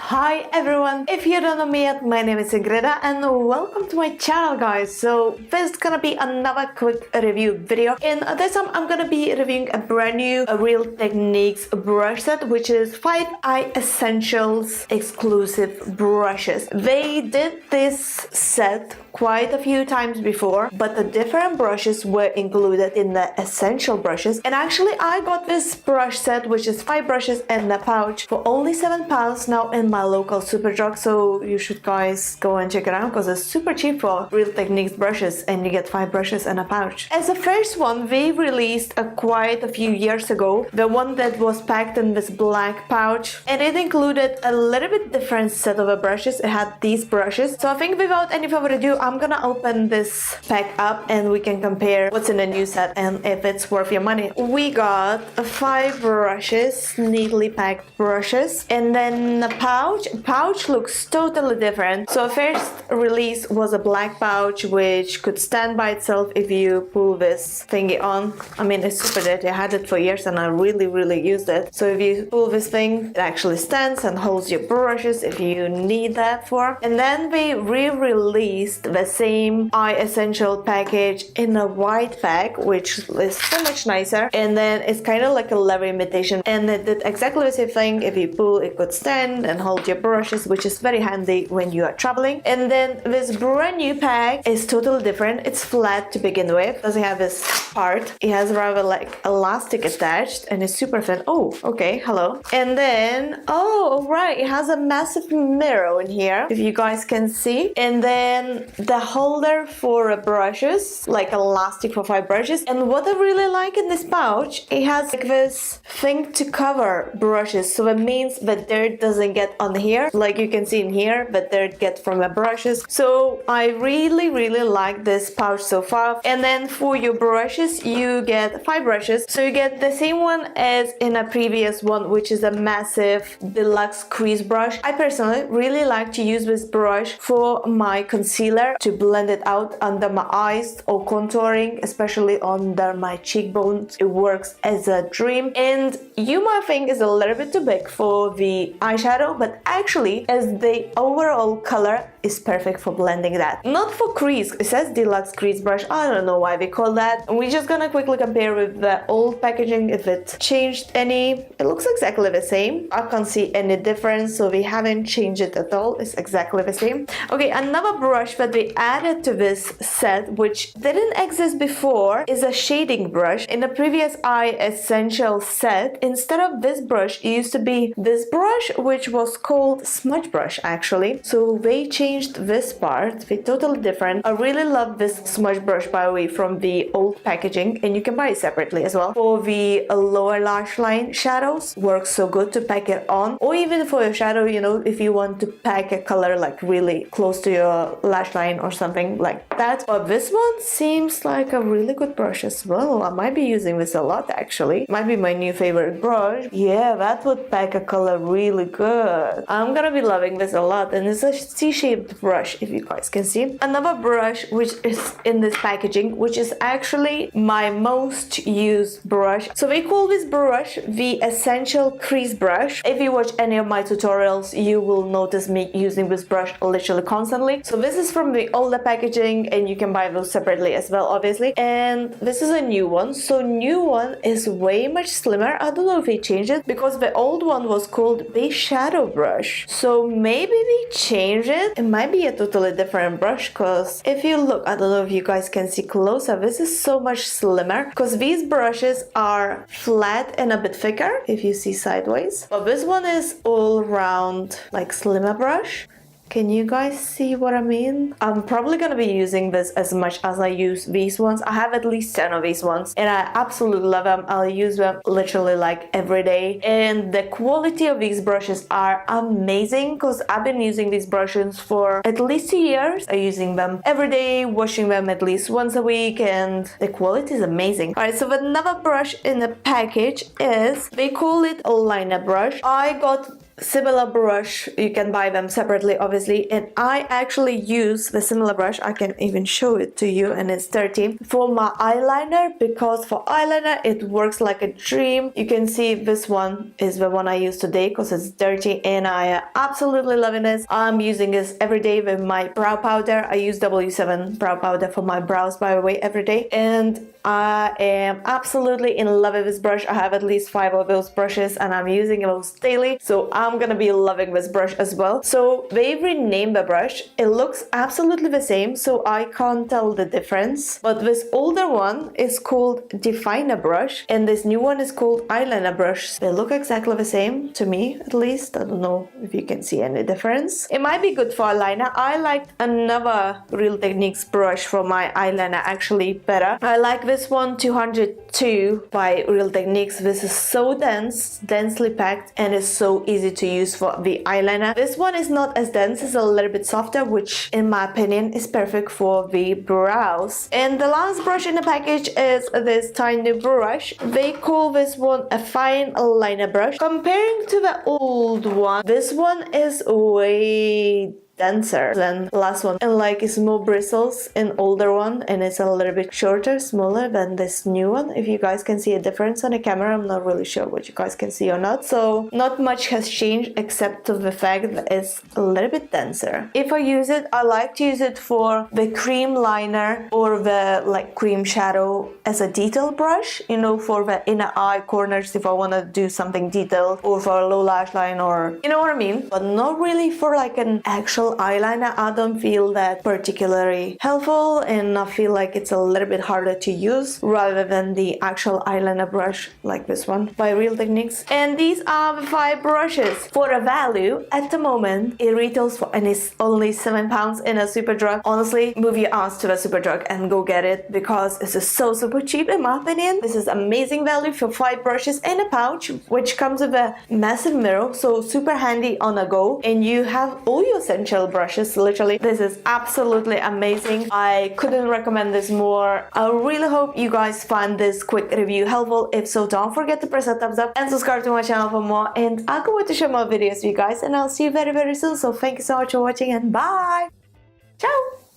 Hi everyone, if you don't know me yet, my name is Ingrida and welcome to my channel guys. So this is gonna be another quick review video. In this time I'm gonna be reviewing a brand new Real Techniques brush set, which is 5 Eye Essentials exclusive brushes. They did this set quite a few times before, but the different brushes were included in the essential brushes. And actually I got this brush set, which is 5 brushes and a pouch, for only £7 now in my local Superdrug. So you should guys go and check it out because it's super cheap for Real Techniques brushes and you get 5 brushes and a pouch. As the first one they released quite a few years ago, the one that was packed in this black pouch, and it included a little bit different set of brushes. It had these brushes. So I think without any further ado, I'm gonna open this pack up and we can compare what's in the new set and if it's worth your money. We got 5 brushes, neatly packed brushes, and then the pouch looks totally different. So first release was a black pouch which could stand by itself if you pull this thingy on. I mean, it's super dirty. I had it for years and I really used it. So if you pull this thing, it actually stands and holds your brushes if you need that for. And then we re-released the same Eye Essential package in a white pack, which is so much nicer, and then it's kind of like a leather imitation, and it did exactly the same thing. If you pull, it could stand and hold your brushes, which is very handy when you are traveling. And then this brand new pack is totally different. It's flat to begin with, doesn't have this part. It has rather like elastic attached and it's super thin. Oh, okay, hello. And then, oh right, it has a massive mirror in here, if you guys can see. And then the holder for brushes, like elastic for 5 brushes. And what I really like in this pouch, it has like this thing to cover brushes, so it means that dirt doesn't get on here, like you can see in here, but dirt gets from the brushes. So I really like this pouch so far. And then for your brushes, you get 5 brushes, so you get the same one as in a previous one, which is a massive Deluxe Crease brush. I personally really like to use this brush for my concealer, to blend it out under my eyes or contouring, especially under my cheekbones. It works as a dream. And you might think it's a little bit too big for the eyeshadow, but actually as the overall color is perfect for blending that. Not for crease, it says Deluxe Crease brush. I don't know why they call that. We're just gonna quickly compare with the old packaging if it changed any. It looks exactly the same. I can't see any difference, so we haven't changed it at all. It's exactly the same. Okay, another brush that we added to this set, which didn't exist before, is a shading brush. In the previous Eye Essential set, instead of this brush, it used to be this brush, which was called Smudge Brush actually. So they changed this part, they're totally different. I really love this Smudge Brush, by the way, from the old packaging, and you can buy it separately as well. For the lower lash line shadows, works so good to pack it on, or even for your shadow, you know, if you want to pack a color like really close to your lash line or something like that. But this one seems like a really good brush as well. I might be using this a lot actually. Might be my new favorite brush. Yeah, that would pack a color really good. I'm gonna be loving this a lot, and it's a C-shaped brush, if you guys can see. Another brush which is in this packaging, which is actually my most used brush. So we call this brush the Essential Crease brush. If you watch any of my tutorials, you will notice me using this brush literally constantly. So this is from the older packaging and you can buy those separately as well, obviously. And this is a new one. So new one is way much slimmer. I don't know if they changed it, because the old one was called the Shadow brush. So maybe they changed it. It might be a totally different brush, because if you look, I don't know if you guys can see closer, this is so much slimmer, because these brushes are flat and a bit thicker if you see sideways, but this one is all round, like slimmer brush. Can you guys see what I mean? I'm probably gonna be using this as much as I use these ones. I have at least 10 of these ones and I absolutely love them. I'll use them literally like every day. And the quality of these brushes are amazing, because I've been using these brushes for at least 2 years. I'm using them every day, washing them at least once a week, and the quality is amazing. Alright, so another brush in the package is, they call it a liner brush. I got similar brush. You can buy them separately, obviously, and I actually use the similar brush. I can even show it to you, and it's dirty, for my eyeliner, because for eyeliner it works like a dream. You can see this one is the one I use today because it's dirty, and I absolutely loving this. I'm using this every day with my brow powder. I use W7 brow powder for my brows, by the way, every day, and I am absolutely in love with this brush. I have at least 5 of those brushes and I'm using those daily, so I'm gonna be loving this brush as well. So they renamed the brush. It looks absolutely the same, so I can't tell the difference, but this older one is called Definer brush and this new one is called Eyeliner brush. They look exactly the same, to me at least. I don't know if you can see any difference. It might be good for eyeliner. I liked another Real Techniques brush for my eyeliner actually better. I like this one, 202 by Real Techniques. This is so dense, densely packed, and is so easy to use for the eyeliner. This one is not as dense, it's a little bit softer, which in my opinion is perfect for the brows. And the last brush in the package is this tiny brush. They call this one a fine liner brush. Comparing to the old one, this one is way denser than the last one, and like it's more bristles in older one, and it's a little bit shorter, smaller than this new one. If you guys can see a difference on the camera, I'm not really sure what you guys can see or not. So not much has changed except to the fact that it's a little bit denser. If I use it, I like to use it for the cream liner or the like cream shadow as a detail brush, you know, for the inner eye corners if I want to do something detailed, or for a low lash line, or you know what I mean, but not really for like an actual eyeliner. I don't feel that particularly helpful, and I feel like it's a little bit harder to use rather than the actual eyeliner brush like this one by Real Techniques. And these are the 5 brushes. For a value, at the moment it retails for, and it's only £7 in a Superdrug. Honestly, move your ass to the Superdrug and go get it, because this is so super cheap in my opinion. This is amazing value for 5 brushes and a pouch, which comes with a massive mirror, so super handy on a go, and you have all your essential brushes. Literally, this is absolutely amazing. I couldn't recommend this more. I really hope you guys find this quick review helpful. If so, don't forget to press a thumbs up and subscribe to my channel for more, and I can't wait to share more videos with you guys, and I'll see you very soon. So thank you so much for watching, and bye. Ciao.